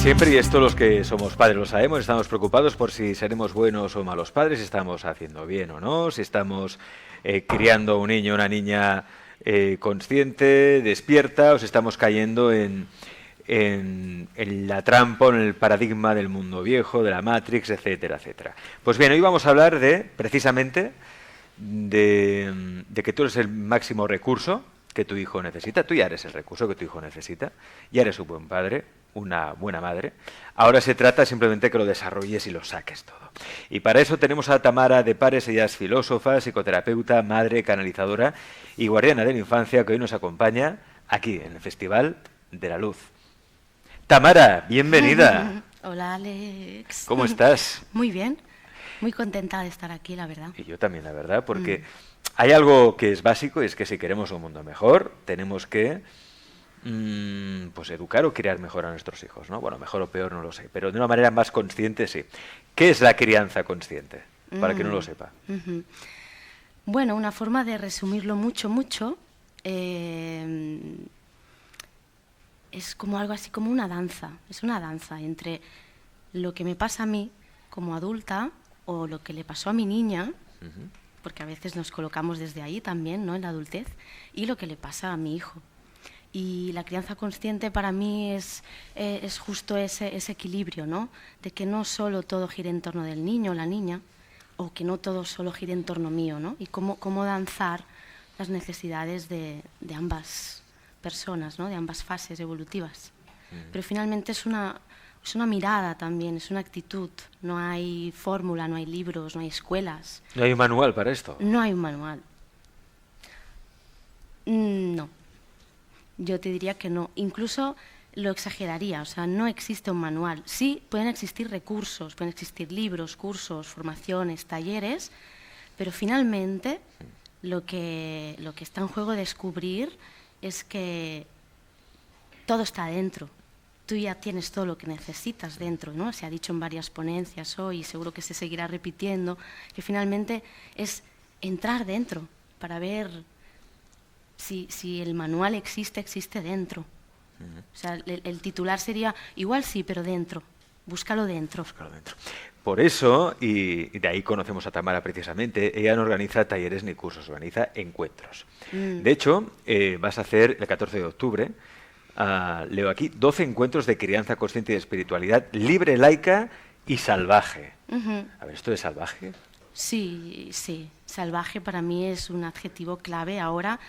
Siempre, y esto los que somos padres lo sabemos, estamos preocupados por si seremos buenos o malos padres, si estamos haciendo bien o no, si estamos criando a un niño o una niña consciente, despierta, o si estamos cayendo en la trampa o en el paradigma del mundo viejo, de la Matrix, etcétera, etcétera. Pues bien, hoy vamos a hablar precisamente, de que tú eres el máximo recurso que tu hijo necesita. Tú ya eres el recurso que tu hijo necesita, ya eres un buen padre, una buena madre. Ahora se trata simplemente que lo desarrolles y lo saques todo. Y para eso tenemos a Tamara de Pares. Ella es filósofa, psicoterapeuta, madre, canalizadora y guardiana de la infancia, que hoy nos acompaña aquí en el Festival de la Luz. Tamara, bienvenida. Hola, Alex. ¿Cómo estás? Muy bien, muy contenta de estar aquí, la verdad. Y yo también, la verdad, porque hay algo que es básico, y es que si queremos un mundo mejor, tenemos que pues educar o criar mejor a nuestros hijos, ¿no? Bueno, mejor o peor no lo sé, pero de una manera más consciente sí. ¿Qué es la crianza consciente? Para que no lo sepa. Bueno, una forma de resumirlo mucho, es como algo así como una danza. Es una danza entre lo que me pasa a mí como adulta o lo que le pasó a mi niña, porque a veces nos colocamos desde ahí también, ¿no?, en la adultez, y lo que le pasa a mi hijo. Y la crianza consciente para mí es justo ese equilibrio, ¿no?, de que no solo todo gire en torno del niño o la niña, o que no todo solo gire en torno mío, ¿no?, y cómo danzar las necesidades de ambas personas, ¿no?, de ambas fases evolutivas. Pero finalmente es una mirada también, es una actitud. No hay fórmula, no hay libros, no hay escuelas. ¿No hay un manual para esto? No hay un manual. No. Yo te diría que no. Incluso lo exageraría, o sea, no existe un manual. Sí, pueden existir recursos, pueden existir libros, cursos, formaciones, talleres, pero finalmente lo que está en juego descubrir es que todo está dentro. Tú ya tienes todo lo que necesitas dentro, ¿no? Se ha dicho en varias ponencias hoy, y seguro que se seguirá repitiendo, que finalmente es entrar dentro para ver si el manual existe dentro. O sea, el titular sería, igual sí, pero dentro. Búscalo dentro. Búscalo dentro. Por eso, y de ahí conocemos a Tamara precisamente, ella no organiza talleres ni cursos, organiza encuentros. De hecho, vas a hacer el 14 de octubre, leo aquí, 12 encuentros de crianza consciente y de espiritualidad libre, laica y salvaje. A ver, ¿esto de salvaje? Sí. Salvaje para mí es un adjetivo clave ahora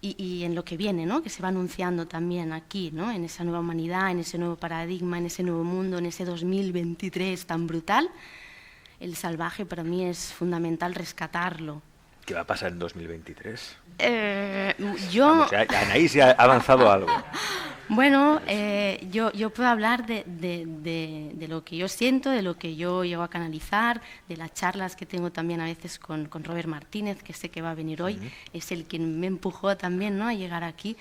y en lo que viene, ¿no?, que se va anunciando también aquí, ¿no?, en esa nueva humanidad, en ese nuevo paradigma, en ese nuevo mundo, en ese 2023 tan brutal. El salvaje para mí es fundamental rescatarlo. ¿Qué va a pasar en 2023? Vamos, Anaís ya ha avanzado algo. Bueno, yo puedo hablar de lo que yo siento, de lo que yo llego a canalizar, de las charlas que tengo también a veces con Robert Martínez, que sé que va a venir hoy, es el quien me empujó también, ¿no?, a llegar aquí.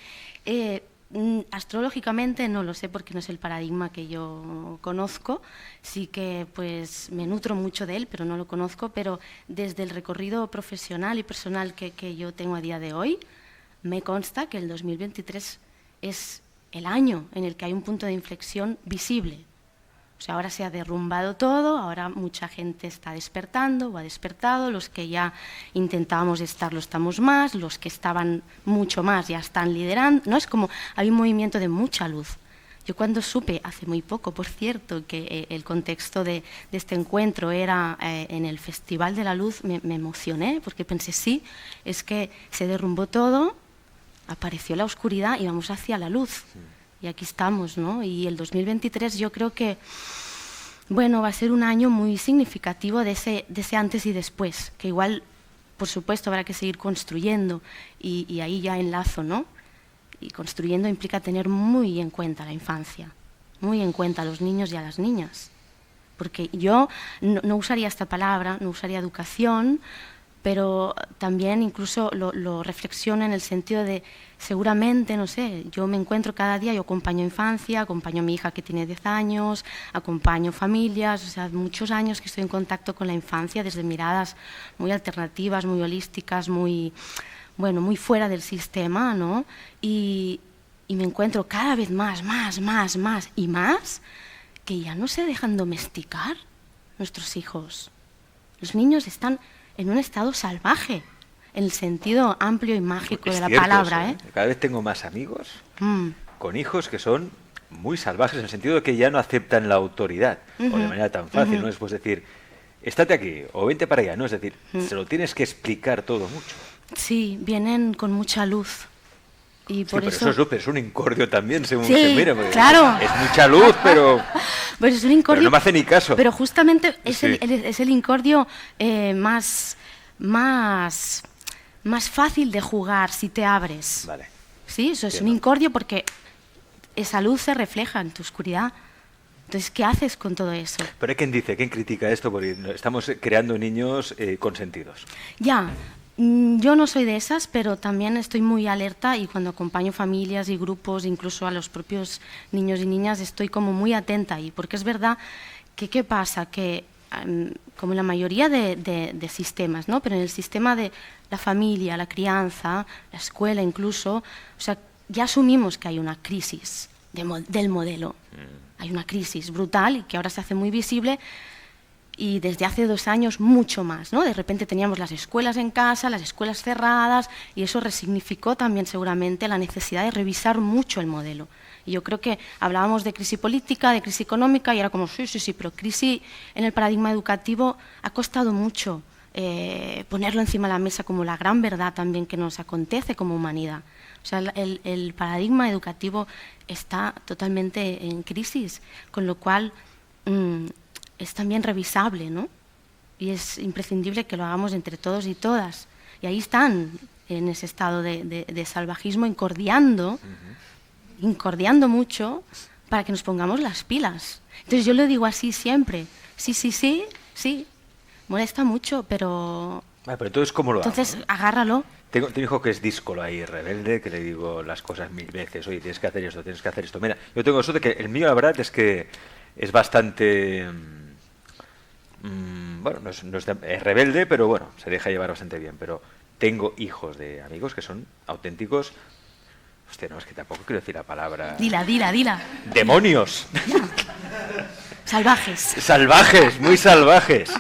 Astrológicamente no lo sé porque no es el paradigma que yo conozco, sí que pues me nutro mucho de él, pero no lo conozco, pero desde el recorrido profesional y personal que yo tengo a día de hoy, me consta que el 2023 es el año en el que hay un punto de inflexión visible. O sea, ahora se ha derrumbado todo, ahora mucha gente está despertando o ha despertado, los que ya intentábamos estarlo estamos más, los que estaban mucho más ya están liderando, ¿no? Es como, hay un movimiento de mucha luz. Yo cuando supe, hace muy poco, por cierto, que el contexto de este encuentro era en el Festival de la Luz, me emocioné, porque pensé, sí, es que se derrumbó todo, apareció la oscuridad y vamos hacia la luz. Y aquí estamos, ¿no? Y el 2023 yo creo que, bueno, va a ser un año muy significativo de ese antes y después, que igual, por supuesto, habrá que seguir construyendo y ahí ya enlazo, ¿no? Y construyendo implica tener muy en cuenta la infancia, muy en cuenta a los niños y a las niñas. Porque yo no usaría esta palabra, no usaría educación, pero también incluso lo reflexiono en el sentido de, seguramente, no sé, yo me encuentro cada día, yo acompaño infancia, acompaño a mi hija que tiene 10 años, acompaño familias, o sea, muchos años que estoy en contacto con la infancia desde miradas muy alternativas, muy holísticas, muy fuera del sistema, ¿no? Y y me encuentro cada vez más y más, que ya no se dejan domesticar nuestros hijos. Los niños están en un estado salvaje, en el sentido amplio y mágico de la palabra. Cada vez tengo más amigos con hijos que son muy salvajes, en el sentido de que ya no aceptan la autoridad, o de manera tan fácil, no es pues decir, estate aquí o vente para allá, no, es decir, se lo tienes que explicar todo mucho. Sí, vienen con mucha luz. Y por sí, eso... pero eso es un incordio también, según sí, se mira. Claro. Es mucha luz, pero... pues es un incordio, pero no me hace ni caso. Pero justamente es, sí. es el incordio más fácil de jugar si te abres. Vale. Sí, eso es un incordio porque esa luz se refleja en tu oscuridad. Entonces, ¿qué haces con todo eso? Pero hay quien dice, ¿quién critica esto? Porque estamos creando niños consentidos. Ya, yo no soy de esas, pero también estoy muy alerta y cuando acompaño familias y grupos, incluso a los propios niños y niñas, estoy como muy atenta ahí, porque es verdad que, ¿qué pasa? Que como en la mayoría de sistemas, ¿no? Pero en el sistema de la familia, la crianza, la escuela incluso, o sea, ya asumimos que hay una crisis del modelo. Hay una crisis brutal y que ahora se hace muy visible y desde hace 2 años mucho más, ¿no? De repente teníamos las escuelas en casa, las escuelas cerradas y eso resignificó también seguramente la necesidad de revisar mucho el modelo. Y yo creo que hablábamos de crisis política, de crisis económica y era como sí, pero crisis en el paradigma educativo ha costado mucho ponerlo encima de la mesa como la gran verdad también que nos acontece como humanidad. O sea, el paradigma educativo está totalmente en crisis, con lo cual es también revisable, ¿no? Y es imprescindible que lo hagamos entre todos y todas. Y ahí están, en ese estado de salvajismo, incordiando mucho para que nos pongamos las pilas. Entonces yo lo digo así siempre. Sí, molesta mucho, pero... pero entonces, ¿cómo lo hago? Entonces, agárralo. Tengo un hijo que es díscolo ahí, rebelde, que le digo las cosas 1000 veces. Oye, tienes que hacer esto, tienes que hacer esto. Mira, yo tengo eso de que el mío, la verdad, es que es bastante... bueno, no es rebelde, pero bueno, se deja llevar bastante bien. Pero tengo hijos de amigos que son auténticos... Hostia, no, es que tampoco quiero decir la palabra... Dila. ¡Demonios! Ya. Salvajes. Salvajes, muy salvajes.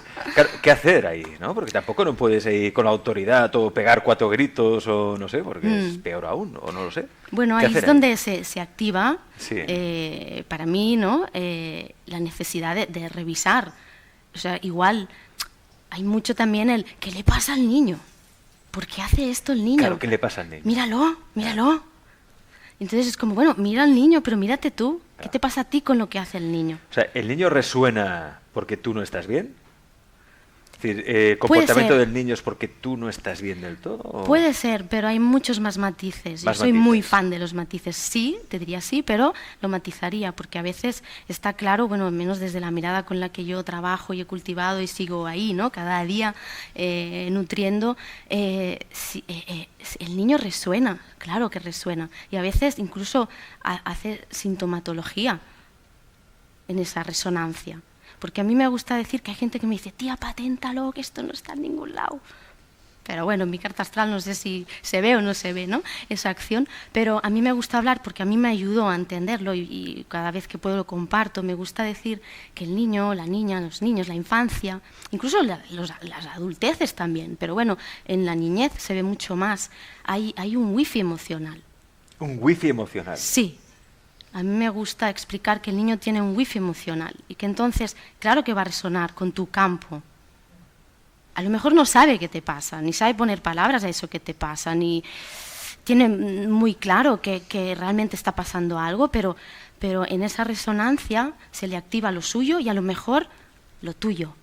¿Qué hacer ahí, no? Porque tampoco no puedes ir con la autoridad o pegar 4 gritos o no sé, porque es peor aún, o no lo sé. Bueno, ahí es donde se activa, sí. para mí, ¿no? La necesidad de revisar. O sea, igual hay mucho también ¿qué le pasa al niño? ¿Por qué hace esto el niño? Claro, ¿qué le pasa al niño? Míralo. Entonces es como, bueno, mira al niño, pero mírate tú. ¿Qué te pasa a ti con lo que hace el niño? O sea, ¿el niño resuena porque tú no estás bien? Es decir, ¿comportamiento del niño es porque tú no estás bien del todo? ¿O? Puede ser, pero hay muchos más matices. Yo soy muy fan de los matices. Sí, te diría sí, pero lo matizaría, porque a veces está claro, bueno, menos desde la mirada con la que yo trabajo y he cultivado y sigo ahí, ¿no? Cada día nutriendo. El niño resuena, claro que resuena. Y a veces incluso hace sintomatología en esa resonancia. Porque a mí me gusta decir que hay gente que me dice, tía, paténtalo, que esto no está en ningún lado. Pero bueno, en mi carta astral no sé si se ve o no se ve, ¿no? Esa acción. Pero a mí me gusta hablar porque a mí me ayudó a entenderlo y cada vez que puedo lo comparto. Me gusta decir que el niño, la niña, los niños, la infancia, incluso las adulteces también, pero bueno, en la niñez se ve mucho más. Hay un wifi emocional. ¿Un wifi emocional? Sí. A mí me gusta explicar que el niño tiene un wifi emocional y que entonces, claro que va a resonar con tu campo. A lo mejor no sabe qué te pasa, ni sabe poner palabras a eso que te pasa, ni tiene muy claro que realmente está pasando algo, pero en esa resonancia se le activa lo suyo y a lo mejor lo tuyo.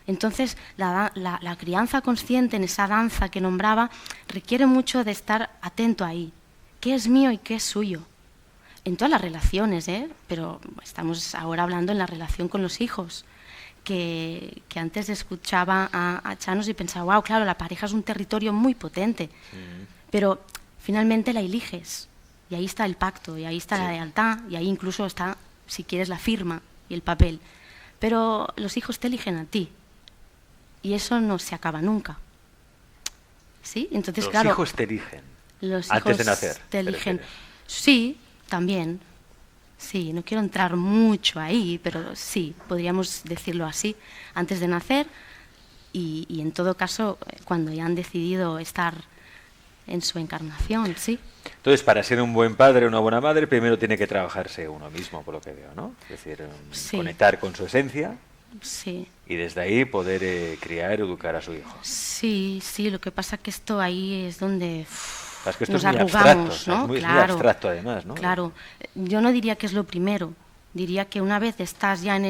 Entonces, la crianza consciente en esa danza que nombraba requiere mucho de estar atento ahí. ¿Qué es mío y qué es suyo? En todas las relaciones, pero estamos ahora hablando en la relación con los hijos, que antes escuchaba a Chanos y pensaba, wow, claro, la pareja es un territorio muy potente, pero finalmente la eliges, y ahí está el pacto, y ahí está la lealtad, y ahí incluso está, si quieres, la firma y el papel. Pero los hijos te eligen a ti, y eso no se acaba nunca. ¿Sí? Entonces, los claro, hijos te eligen los antes hijos de nacer. te eligen. Sí, también. Sí, no quiero entrar mucho ahí, pero sí, podríamos decirlo así, antes de nacer y en todo caso cuando ya han decidido estar en su encarnación, sí. Entonces, para ser un buen padre o una buena madre, primero tiene que trabajarse uno mismo, por lo que veo, ¿no? Es decir, Sí. conectar con su esencia Sí. y desde ahí poder criar, educar a su hijo. Sí, sí, lo que pasa que esto ahí es donde Es que esto nos es muy arrugamos, abstracto, ¿no? es muy Claro, abstracto además, ¿no? claro. Yo no diría que es lo primero, diría que una vez estás ya en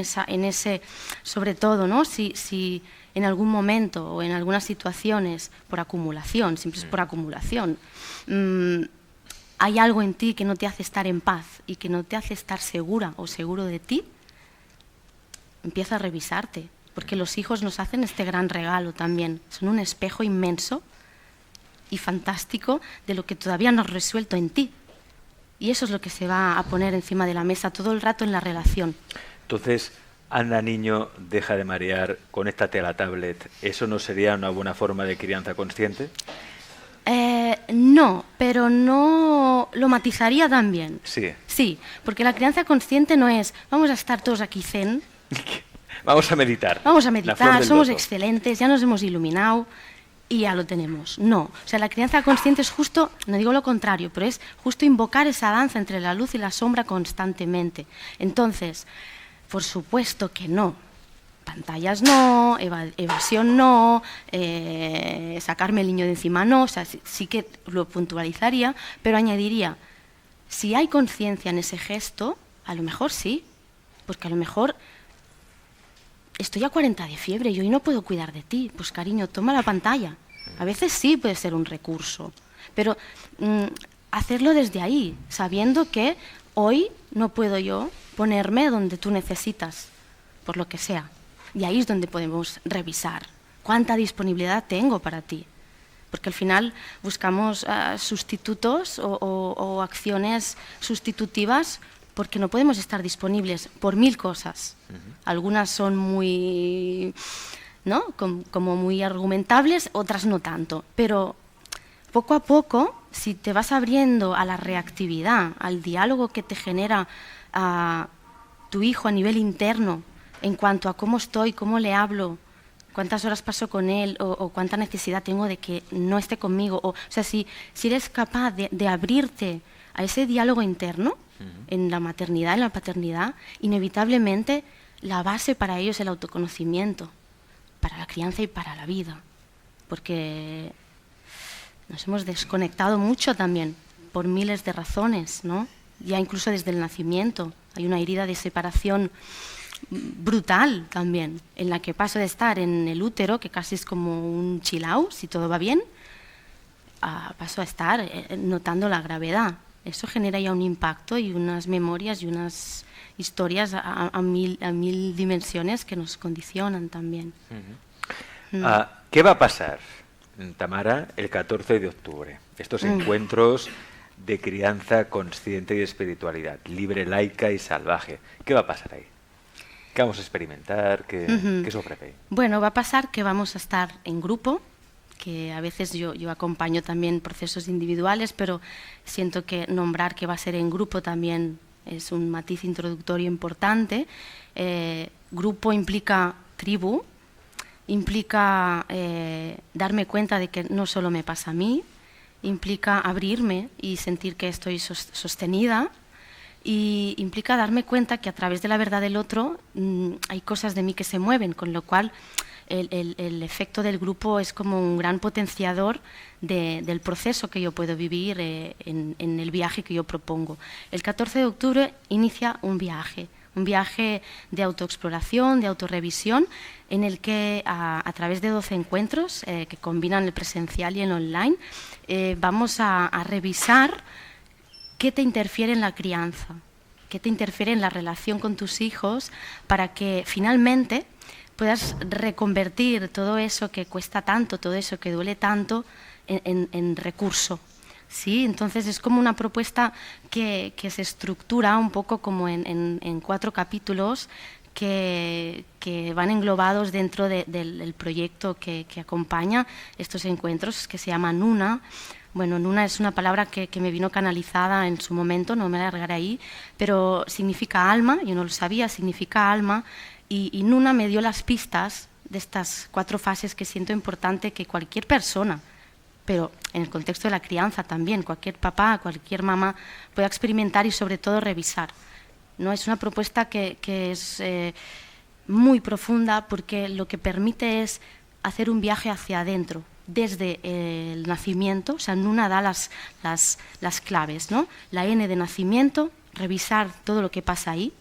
ese, sobre todo, ¿no? Si en algún momento o en algunas situaciones, por acumulación, siempre es por acumulación, hay algo en ti que no te hace estar en paz y que no te hace estar segura o seguro de ti, empieza a revisarte, porque los hijos nos hacen este gran regalo también, son un espejo inmenso y fantástico de lo que todavía no has resuelto en ti. Y eso es lo que se va a poner encima de la mesa todo el rato en la relación. Entonces, anda niño, deja de marear, conéctate a la tablet. ¿Eso no sería una buena forma de crianza consciente? No, pero no lo matizaría también. Sí. Sí, porque la crianza consciente no es vamos a estar todos aquí zen, Vamos a meditar. vamos a La flor meditar, del somos loto. excelentes, ya nos hemos iluminado y ya lo tenemos. No, o sea, la crianza consciente es justo, no digo lo contrario, pero es justo invocar esa danza entre la luz y la sombra constantemente. Entonces, por supuesto que no. Pantallas no, evasión no, sacarme el niño de encima no, o sea, sí que lo puntualizaría, pero añadiría, si hay conciencia en ese gesto, a lo mejor sí, porque a lo mejor estoy a 40 de fiebre y hoy no puedo cuidar de ti, pues cariño, toma la pantalla. A veces sí puede ser un recurso, pero hacerlo desde ahí, sabiendo que hoy no puedo yo ponerme donde tú necesitas, por lo que sea. Y ahí es donde podemos revisar cuánta disponibilidad tengo para ti. Porque al final buscamos sustitutos o acciones sustitutivas porque no podemos estar disponibles por 1000 cosas. Algunas son muy, ¿no? como muy argumentables, otras no tanto. Pero poco a poco, si te vas abriendo a la reactividad, al diálogo que te genera a tu hijo a nivel interno, en cuanto a cómo estoy, cómo le hablo, cuántas horas paso con él o cuánta necesidad tengo de que no esté conmigo. O sea, si eres capaz de abrirte a ese diálogo interno en la maternidad, en la paternidad, inevitablemente la base para ello es el autoconocimiento, para la crianza y para la vida. Porque nos hemos desconectado mucho también por miles de razones, ¿no? Ya incluso desde el nacimiento hay una herida de separación brutal también, en la que paso de estar en el útero, que casi es como un chill out, si todo va bien, paso a estar notando la gravedad. Eso genera ya un impacto y unas memorias y unas historias a mil dimensiones que nos condicionan también. ¿Qué va a pasar, Tamara, el 14 de octubre? Estos encuentros de crianza consciente y de espiritualidad, libre, laica y salvaje. ¿Qué va a pasar ahí? ¿Qué vamos a experimentar? ¿Qué se ofrece ahí? Bueno, va a pasar que vamos a estar en grupo, que a veces yo acompaño también procesos individuales, pero siento que nombrar que va a ser en grupo también es un matiz introductorio importante. Grupo implica tribu, implica darme cuenta de que no solo me pasa a mí, implica abrirme y sentir que estoy sostenida, y implica darme cuenta que a través de la verdad del otro hay cosas de mí que se mueven, con lo cual el efecto del grupo es como un gran potenciador del proceso que yo puedo vivir en el viaje que yo propongo. El 14 de octubre inicia un viaje de autoexploración, de autorrevisión, en el que a través de 12 encuentros que combinan el presencial y el online, vamos a revisar qué te interfiere en la crianza, qué te interfiere en la relación con tus hijos, para que finalmente puedas reconvertir todo eso que cuesta tanto, todo eso que duele tanto, en recurso. ¿Sí? Entonces es como una propuesta que se estructura un poco como en 4 capítulos que van englobados dentro del proyecto que acompaña estos encuentros, que se llama Nuna, Bueno, Nuna es una palabra que me vino canalizada en su momento, no me alargaré ahí, pero significa alma, yo no lo sabía, significa alma, y Nuna me dio las pistas de estas 4 fases que siento importante que cualquier persona, pero en el contexto de la crianza también, cualquier papá, cualquier mamá pueda experimentar y sobre todo revisar. ¿No? Es una propuesta que es muy profunda porque lo que permite es hacer un viaje hacia adentro, desde el nacimiento, o sea, Nuna da las claves, ¿no? La N de nacimiento, revisar todo lo que pasa ahí.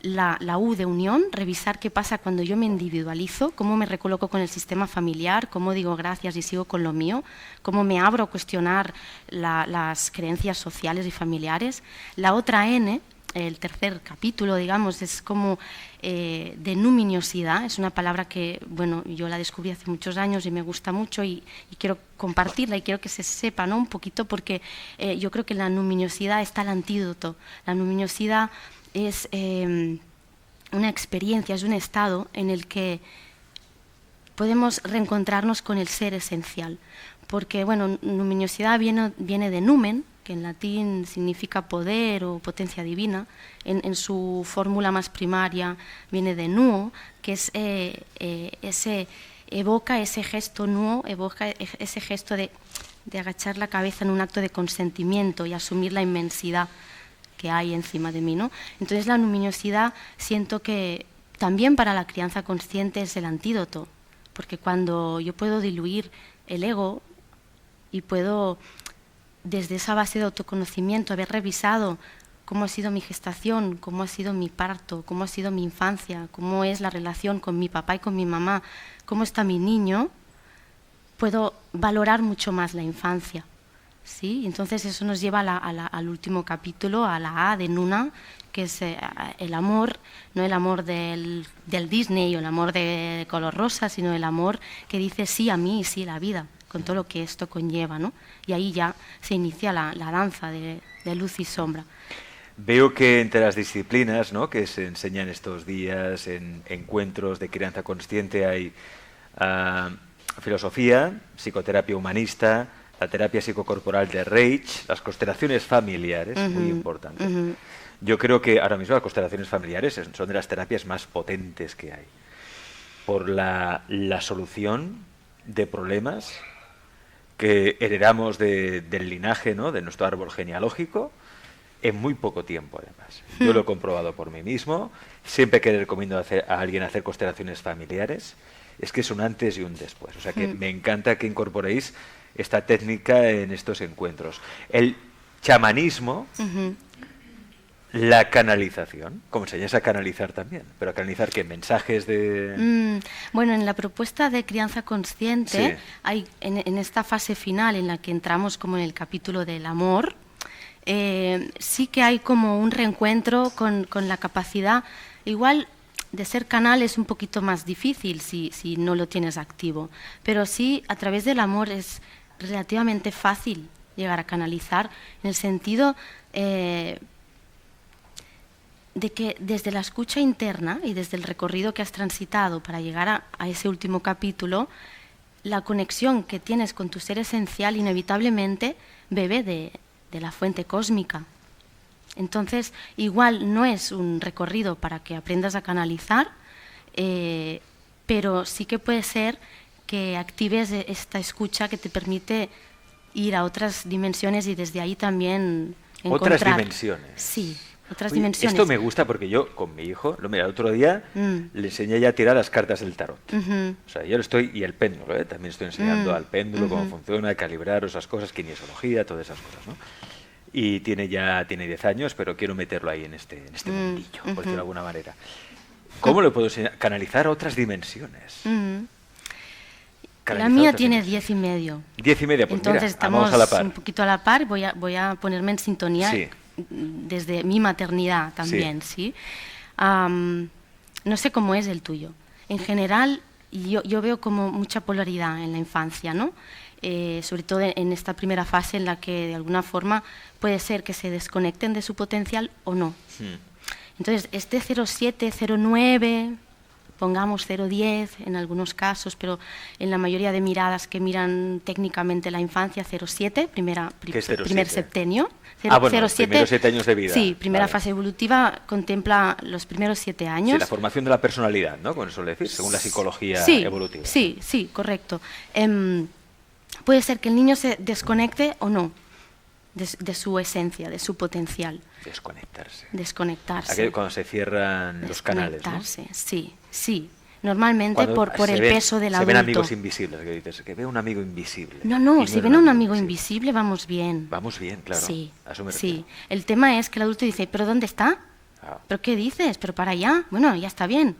La U de unión, revisar qué pasa cuando yo me individualizo, cómo me recoloco con el sistema familiar, cómo digo gracias y sigo con lo mío, cómo me abro a cuestionar las creencias sociales y familiares. La otra N, el tercer capítulo, digamos, es como de numiniosidad, es una palabra que, bueno, yo la descubrí hace muchos años y me gusta mucho y quiero compartirla y quiero que se sepa, ¿no? Un poquito porque yo creo que en la numiniosidad está el antídoto. La numiniosidad es una experiencia, es un estado en el que podemos reencontrarnos con el ser esencial, porque, bueno, numiniosidad viene de numen, que en latín significa poder o potencia divina, en su fórmula más primaria viene de nuo, que es evoca ese gesto nuo, evoca ese gesto de agachar la cabeza en un acto de consentimiento y asumir la inmensidad que hay encima de mí, ¿no? Entonces la numiniosidad siento que también para la crianza consciente es el antídoto, porque cuando yo puedo diluir el ego y puedo, desde esa base de autoconocimiento, haber revisado cómo ha sido mi gestación, cómo ha sido mi parto, cómo ha sido mi infancia, cómo es la relación con mi papá y con mi mamá, cómo está mi niño, puedo valorar mucho más la infancia. ¿Sí? Entonces eso nos lleva al último capítulo, a la A de Nuna, que es el amor, no el amor del Disney o el amor de color rosa, sino el amor que dice sí a mí y sí a la vida, con todo lo que esto conlleva, ¿no? Y ahí ya se inicia la danza de luz y sombra. Veo que entre las disciplinas, ¿no?, que se enseñan estos días en encuentros de crianza consciente hay filosofía, psicoterapia humanista, la terapia psicocorporal de Reich, las constelaciones familiares, muy importante. Yo creo que ahora mismo las constelaciones familiares son de las terapias más potentes que hay, por la solución de problemas que heredamos del linaje, ¿no?, de nuestro árbol genealógico, en muy poco tiempo, además. Yo lo he comprobado por mí mismo. Siempre que le recomiendo a alguien hacer constelaciones familiares, es que es un antes y un después. O sea que me encanta que incorporéis esta técnica en estos encuentros. El chamanismo, la canalización, como enseñas a canalizar también, pero a canalizar ¿qué? Mensajes de... Bueno, en la propuesta de crianza consciente, sí, hay en esta fase final en la que entramos como en el capítulo del amor, sí que hay como un reencuentro con la capacidad, igual de ser canal es un poquito más difícil si no lo tienes activo, pero sí a través del amor es relativamente fácil llegar a canalizar, en el sentido de que desde la escucha interna y desde el recorrido que has transitado para llegar a ese último capítulo, la conexión que tienes con tu ser esencial inevitablemente bebe de la fuente cósmica. Entonces, igual no es un recorrido para que aprendas a canalizar, pero sí que puede ser que actives esta escucha que te permite ir a otras dimensiones y desde ahí también encontrar... Otras dimensiones. Sí, otras Oye, dimensiones. esto me gusta porque yo, con mi hijo, mira, el otro día le enseñé ya a tirar las cartas del tarot. O sea, yo lo estoy, y el péndulo, también estoy enseñando al péndulo cómo funciona, calibrar esas cosas, kinesiología, todas esas cosas, ¿no? Y tiene 10 años, pero quiero meterlo ahí en este mundillo, por decirlo de alguna manera. ¿Cómo lo puedo enseñar? Canalizar otras dimensiones. La mía tiene 10 y medio. 10 y medio, pues entonces mira, estamos vamos a la par. un poquito a la par. Voy a ponerme en sintonía desde mi maternidad también, ¿sí? No sé cómo es el tuyo. En general, yo veo como mucha polaridad en la infancia, ¿no? Sobre todo en esta primera fase en la que de alguna forma puede ser que se desconecten de su potencial o no. Entonces, este 07, 09, pongamos 0,10 en algunos casos, pero en la mayoría de miradas que miran técnicamente la infancia, 0,7, primer septenio. Bueno, los primeros 7 años de vida. Sí, primera fase evolutiva contempla los primeros 7 años. Sí, la formación de la personalidad, ¿no? Como se suele decir, según la psicología evolutiva. Sí, correcto. Puede ser que el niño se desconecte o no de su esencia, de su potencial. Desconectarse. Cuando se cierran los canales, ¿no? Sí. Normalmente por el peso del adulto. Se ven amigos invisibles, que dices, que veo un amigo invisible. No, si ven a un amigo invisible, vamos bien. Vamos bien, claro. Sí. El tema es que el adulto dice, ¿pero dónde está? ¿Pero qué dices? ¿Pero para allá? Bueno, ya está bien.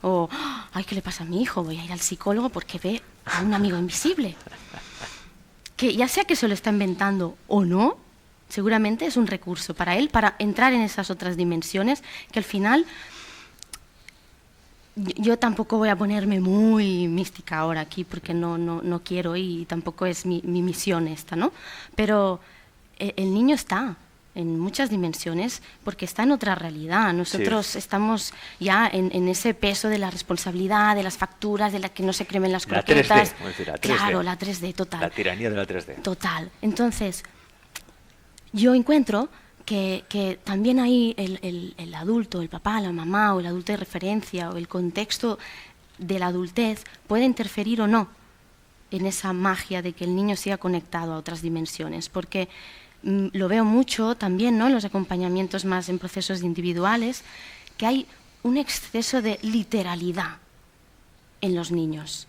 O, ay, ¿qué le pasa a mi hijo? Voy a ir al psicólogo porque ve a un amigo invisible. Que ya sea que se lo está inventando o no, seguramente es un recurso para él, para entrar en esas otras dimensiones, que al final, yo tampoco voy a ponerme muy mística ahora aquí, porque no quiero y tampoco es mi misión esta, ¿no? Pero el niño está en muchas dimensiones porque está en otra realidad. Nosotros estamos ya en ese peso de la responsabilidad, de las facturas, de la que no se cremen las croquetas. La 3D, decir, la 3D. Claro, la 3D, total. La tiranía de la 3D. Total. Entonces, yo encuentro que también ahí el adulto, el papá, la mamá o el adulto de referencia o el contexto de la adultez puede interferir o no en esa magia de que el niño siga conectado a otras dimensiones, porque lo veo mucho también, ¿no?, en los acompañamientos más en procesos individuales, que hay un exceso de literalidad en los niños.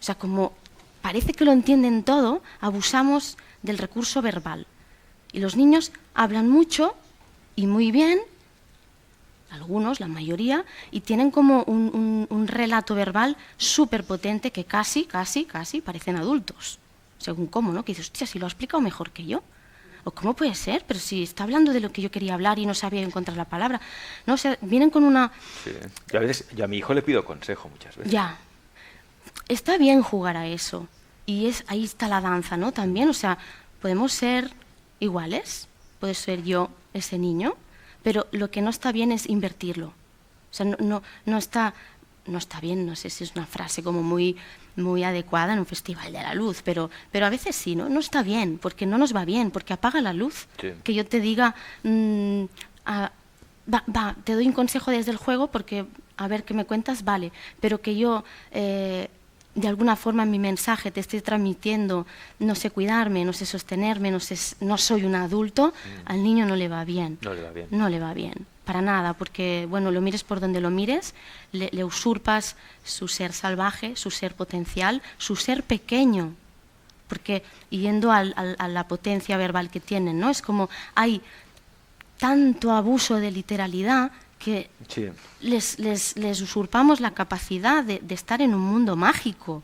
O sea, como parece que lo entienden todo, abusamos del recurso verbal. Y los niños hablan mucho y muy bien, algunos, la mayoría, y tienen como un relato verbal súper potente que casi parecen adultos, según cómo, ¿no? Que dices, hostia, si lo ha explicado mejor que yo. ¿O cómo puede ser? Pero si está hablando de lo que yo quería hablar y no sabía encontrar la palabra. No, o sea, vienen con una... Sí. Yo a mi hijo le pido consejo muchas veces. Ya. Está bien jugar a eso. Y ahí está la danza, ¿no? También, o sea, podemos ser iguales. Puede ser yo ese niño. Pero lo que no está bien es invertirlo. O sea, no está bien, no sé si es una frase como muy adecuada en un festival de la luz, pero a veces sí, ¿no? No está bien, porque no nos va bien, porque apaga la luz. Sí. Que yo te diga, te doy un consejo desde el juego porque a ver qué me cuentas, vale, pero que yo de alguna forma en mi mensaje te estoy transmitiendo, no sé cuidarme, no sé sostenerme, no soy un adulto, al niño no le va bien. No le va bien. Para nada, porque, bueno, lo mires por donde lo mires, le usurpas su ser salvaje, su ser potencial, su ser pequeño. Porque, yendo a la potencia verbal que tienen, ¿no? Es como hay tanto abuso de literalidad que les usurpamos la capacidad de estar en un mundo mágico.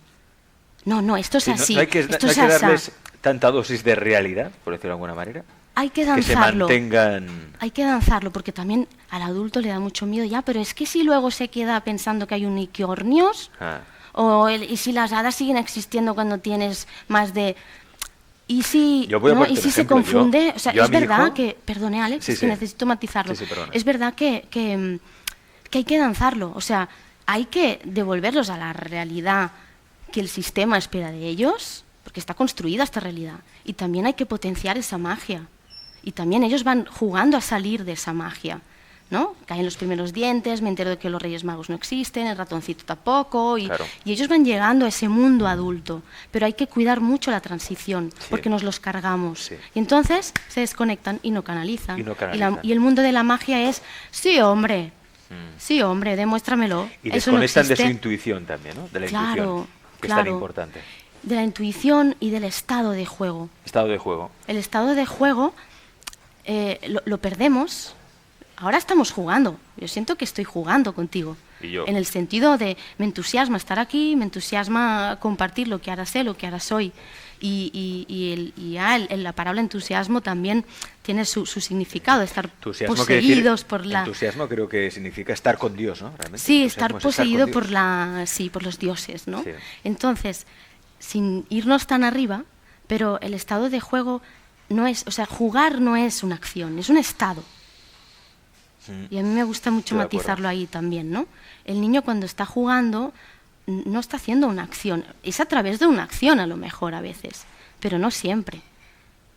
No, esto es así. No hay que darles tanta dosis de realidad, por decirlo de alguna manera. Hay que danzarlo. Que se mantengan... Hay que danzarlo, porque también al adulto le da mucho miedo ya, pero es que si luego se queda pensando que hay unicornios, y si las hadas siguen existiendo cuando tienes más de... Y si, se confunde... O sea, es verdad que... Perdone, Alex, es que necesito matizarlo. Es verdad que hay que danzarlo. O sea, hay que devolverlos a la realidad que el sistema espera de ellos, porque está construida esta realidad. Y también hay que potenciar esa magia. Y también ellos van jugando a salir de esa magia, ¿no? Caen los primeros dientes, me entero de que los Reyes Magos no existen, el ratoncito tampoco, y ellos van llegando a ese mundo adulto. Pero hay que cuidar mucho la transición, porque nos los cargamos. Sí. Y entonces se desconectan y no canalizan. Y el mundo de la magia es, sí, hombre, demuéstramelo. Y desconectan de su intuición también, ¿no? De la intuición, que es tan importante. De la intuición y del estado de juego. El estado de juego lo perdemos. Ahora estamos jugando. Yo siento que estoy jugando contigo. ¿Y yo? En el sentido de me entusiasma estar aquí, me entusiasma compartir lo que ahora sé, lo que ahora soy. La palabra entusiasmo también tiene su significado, estar poseídos por la... Entusiasmo creo que significa estar con Dios, ¿no? Realmente, sí, estar poseído por los dioses, ¿no? Sí. Entonces, sin irnos tan arriba, pero el estado de juego no es, o sea, jugar no es una acción, es un estado. Y a mí me gusta mucho matizarlo ahí también, ¿no? El niño cuando está jugando no está haciendo una acción, es a través de una acción a lo mejor a veces, pero no siempre.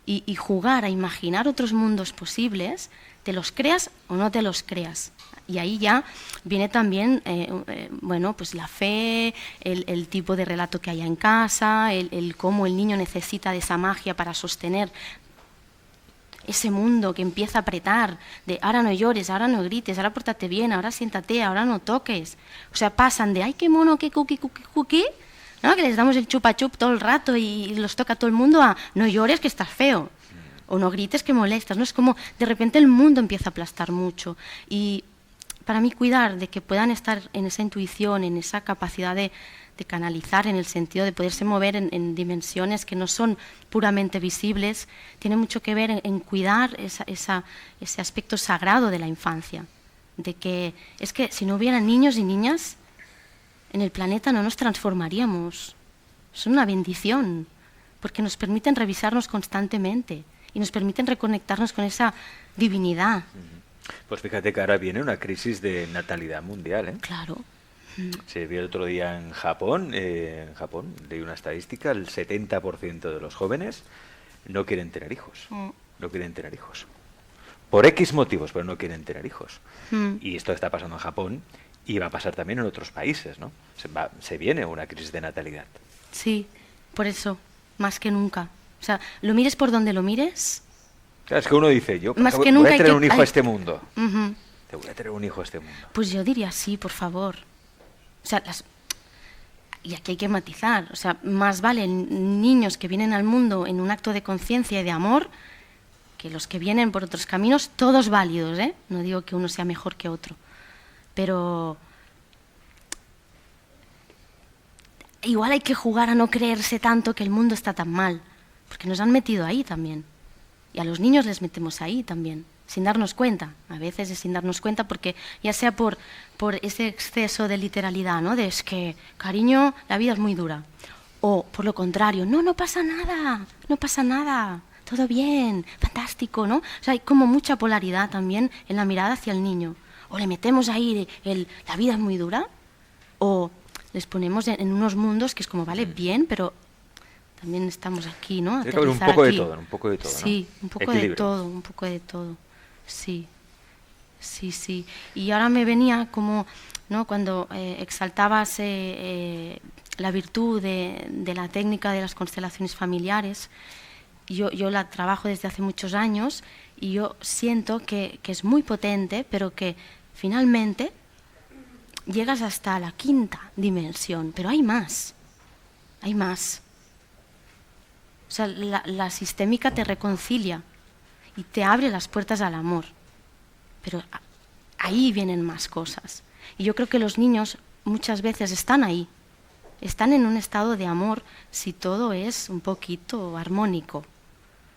Y jugar a imaginar otros mundos posibles, te los creas o no te los creas. Y ahí ya viene también, bueno, pues la fe, el tipo de relato que haya en casa, el cómo el niño necesita de esa magia para sostener ese mundo que empieza a apretar, de ahora no llores, ahora no grites, ahora pórtate bien, ahora siéntate, ahora no toques. O sea, pasan de, ay, qué mono, qué cookie, ¿no? Que les damos el chupa chup todo el rato y los toca todo el mundo, a no llores que estás feo, o no grites que molestas, ¿no? Es como, de repente el mundo empieza a aplastar mucho. Y para mí cuidar de que puedan estar en esa intuición, en esa capacidad de canalizar, en el sentido de poderse mover en dimensiones que no son puramente visibles, tiene mucho que ver en cuidar ese aspecto sagrado de la infancia. De que es que si no hubieran niños y niñas, en el planeta no nos transformaríamos. Son una bendición, porque nos permiten revisarnos constantemente y nos permiten reconectarnos con esa divinidad. Pues fíjate que ahora viene una crisis de natalidad mundial, ¿eh? Claro. Se vio el otro día en Japón, leí una estadística, el 70% de los jóvenes no quieren tener hijos. No quieren tener hijos. Por X motivos, pero no quieren tener hijos. Y esto está pasando en Japón y va a pasar también en otros países, ¿no? Se viene una crisis de natalidad. Sí, por eso, más que nunca. O sea, lo mires por donde lo mires. Claro, es que uno dice, yo más voy que nunca a tener hay que, un hijo a este mundo. Te voy a tener un hijo a este mundo. Pues yo diría sí, por favor. O sea, y aquí hay que matizar. O sea, más valen niños que vienen al mundo en un acto de conciencia y de amor que los que vienen por otros caminos, todos válidos, ¿eh? No digo que uno sea mejor que otro. Pero igual hay que jugar a no creerse tanto que el mundo está tan mal, porque nos han metido ahí también. Y a los niños les metemos ahí también, sin darnos cuenta. A veces es sin darnos cuenta porque ya sea por ese exceso de literalidad, ¿no? De es que, cariño, la vida es muy dura. O por lo contrario, no pasa nada, todo bien, fantástico, ¿no? O sea, hay como mucha polaridad también en la mirada hacia el niño. O le metemos ahí la vida es muy dura, o les ponemos en unos mundos que es como, vale, bien, pero también estamos aquí, ¿no? Tiene que haber un poco aquí. de todo, un poco de todo, sí, ¿no? un poco de todo. Sí. Y ahora me venía como, ¿no? Cuando exaltabas la virtud de la técnica de las constelaciones familiares, yo la trabajo desde hace muchos años y yo siento que es muy potente, pero que finalmente llegas hasta la quinta dimensión, pero hay más. O sea, la sistémica te reconcilia y te abre las puertas al amor. Pero ahí vienen más cosas. Y yo creo que los niños muchas veces están ahí. Están en un estado de amor si todo es un poquito armónico.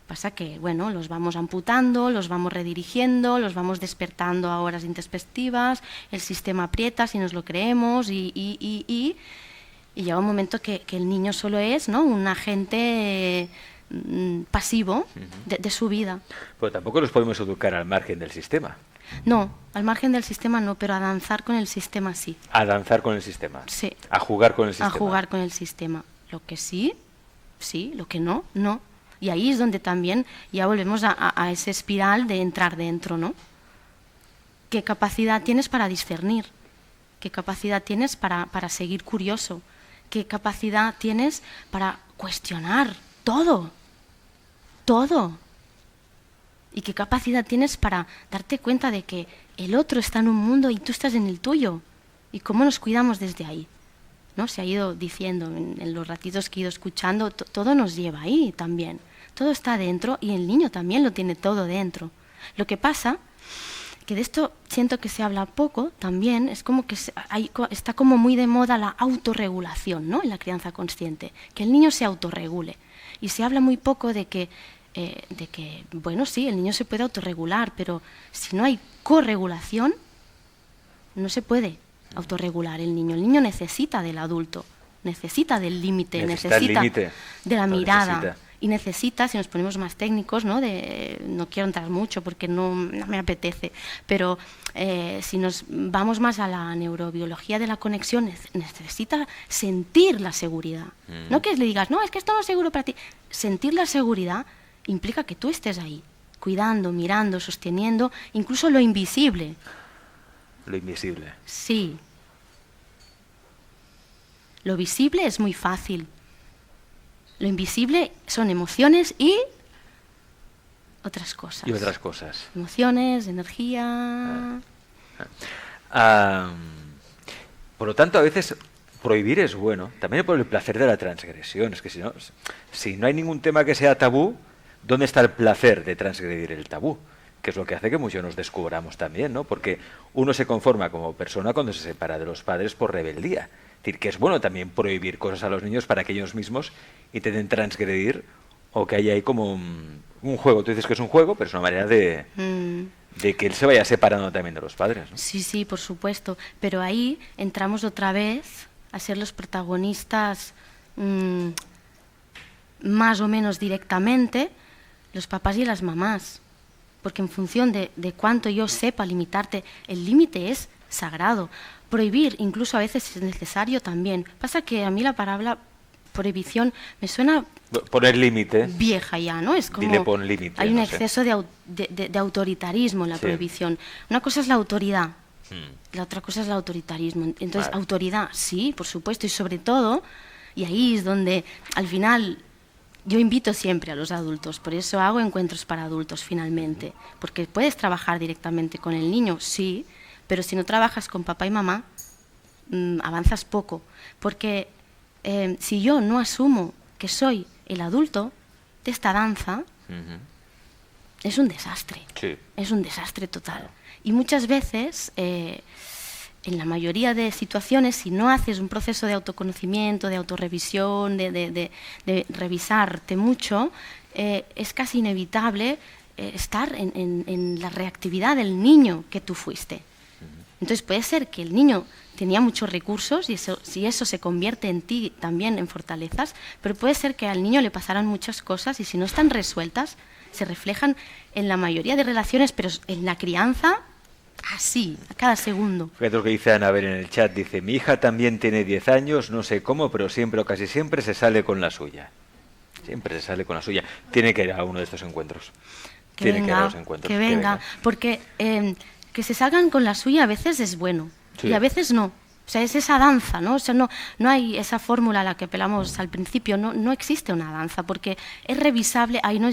Pasa que, bueno, los vamos amputando, los vamos redirigiendo, los vamos despertando a horas introspectivas, el sistema aprieta si nos lo creemos y llega un momento que el niño solo es, ¿no?, un agente pasivo de su vida. Pero tampoco los podemos educar al margen del sistema. No, al margen del sistema no, pero a danzar con el sistema sí. A danzar con el sistema. Sí. A jugar con el sistema. A jugar con el sistema. Lo que sí, lo que no, no. Y ahí es donde también ya volvemos a esa espiral de entrar dentro, ¿no? ¿Qué capacidad tienes para discernir? ¿Qué capacidad tienes para seguir curioso? ¿Qué capacidad tienes para cuestionar todo? Todo. ¿Y qué capacidad tienes para darte cuenta de que el otro está en un mundo y tú estás en el tuyo? ¿Y cómo nos cuidamos desde ahí? ¿No? Se ha ido diciendo en los ratitos que he ido escuchando, todo nos lleva ahí también. Todo está dentro y el niño también lo tiene todo dentro. Lo que pasa, que de esto siento que se habla poco también, es como que está como muy de moda la autorregulación, ¿no?, en la crianza consciente, que el niño se autorregule. Y se habla muy poco de que, bueno, sí, el niño se puede autorregular, pero si no hay corregulación, no se puede autorregular el niño. El niño necesita del adulto, necesita del límite, necesita de la mirada. y necesita, si nos ponemos más técnicos, ¿no? No quiero entrar mucho porque no me apetece, pero si nos vamos más a la neurobiología de la conexión, necesita sentir la seguridad. No que le digas, no, es que esto no es seguro para ti. Sentir la seguridad implica que tú estés ahí, cuidando, mirando, sosteniendo, incluso lo invisible. Lo invisible. Sí. Lo visible es muy fácil. Lo invisible son emociones y otras cosas. Y otras cosas. Emociones, energía. Por lo tanto, a veces prohibir es bueno, también por el placer de la transgresión. Es que si no hay ningún tema que sea tabú, ¿dónde está el placer de transgredir el tabú? Que es lo que hace que muchos nos descubramos también, ¿no? Porque uno se conforma como persona cuando se separa de los padres por rebeldía. Es decir, que es bueno también prohibir cosas a los niños para que ellos mismos intenten transgredir, o que haya ahí como un juego. Tú dices que es un juego, pero es una manera de que él se vaya separando también de los padres, ¿no? Sí, sí, por supuesto. Pero ahí entramos otra vez a ser los protagonistas más o menos directamente, los papás y las mamás. Porque en función de cuánto yo sepa limitarte, el límite es sagrado. Prohibir incluso a veces es necesario también. Pasa que a mí la palabra prohibición me suena... Poner límite. Vieja ya, ¿no? Es como... Dile pon límite. Hay un exceso de autoritarismo en la prohibición. Una cosa es la autoridad, la otra cosa es el autoritarismo. Entonces, autoridad, sí, por supuesto, y sobre todo, y ahí es donde al final... Yo invito siempre a los adultos, por eso hago encuentros para adultos finalmente, porque puedes trabajar directamente con el niño, sí, pero si no trabajas con papá y mamá, avanzas poco, porque si yo no asumo que soy el adulto de esta danza, es un desastre, es un desastre total. Y muchas veces... en la mayoría de situaciones, si no haces un proceso de autoconocimiento, de autorrevisión, de revisarte mucho, es casi inevitable estar en la reactividad del niño que tú fuiste. Entonces puede ser que el niño tenía muchos recursos y si eso se convierte en ti también en fortalezas, pero puede ser que al niño le pasaran muchas cosas y si no están resueltas, se reflejan en la mayoría de relaciones, pero en la crianza... Así, a cada segundo. Fíjate lo que dice Anabel en el chat. Dice, mi hija también tiene 10 años, no sé cómo, pero siempre o casi siempre se sale con la suya. Siempre se sale con la suya. Tiene que ir a uno de estos encuentros. Que venga. Porque que se salgan con la suya a veces es bueno, y a veces no. O sea, es esa danza, ¿no? O sea, no hay esa fórmula a la que apelamos al principio, no existe una danza, porque es revisable, ahí no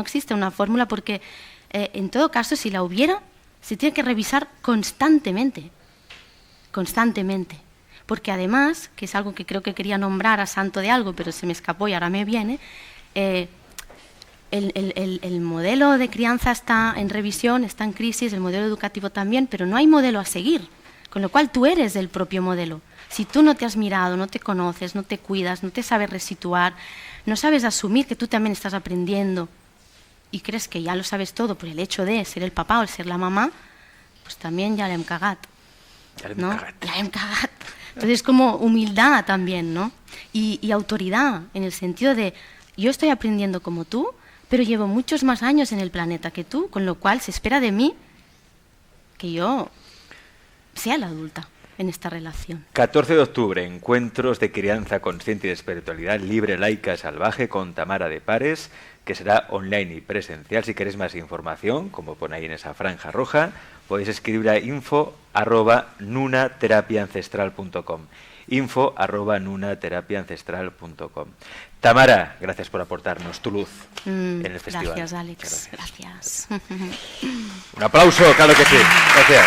existe una fórmula, porque en todo caso, si la hubiera, se tiene que revisar constantemente, porque además, que es algo que creo que quería nombrar a santo de algo, pero se me escapó y ahora me viene, el modelo de crianza está en revisión, está en crisis, el modelo educativo también, pero no hay modelo a seguir, con lo cual tú eres el propio modelo. Si tú no te has mirado, no te conoces, no te cuidas, no te sabes resituar, no sabes asumir que tú también estás aprendiendo, y crees que ya lo sabes todo por el hecho de ser el papà o ser la mamá, pues también ya l'hem cagat. ¿No? Ya l'hem cagat. Entonces es como humildad también, ¿no? Y autoridad, en el sentido de yo estoy aprendiendo como tú, pero llevo muchos más años en el planeta que tú, con lo cual se espera de mí que yo sea la adulta en esta relación. 14 de octubre, encuentros de crianza consciente y de espiritualidad libre, laica, salvaje con Tamara de Pares, que será online y presencial. Si queréis más información, como pone ahí en esa franja roja, podéis escribir a info@nunaterapiaancestral.com, info@nunaterapiaancestral.com. Tamara, gracias por aportarnos tu luz en el festival. Gracias, Alex. Gracias. Un aplauso, claro que sí. Gracias.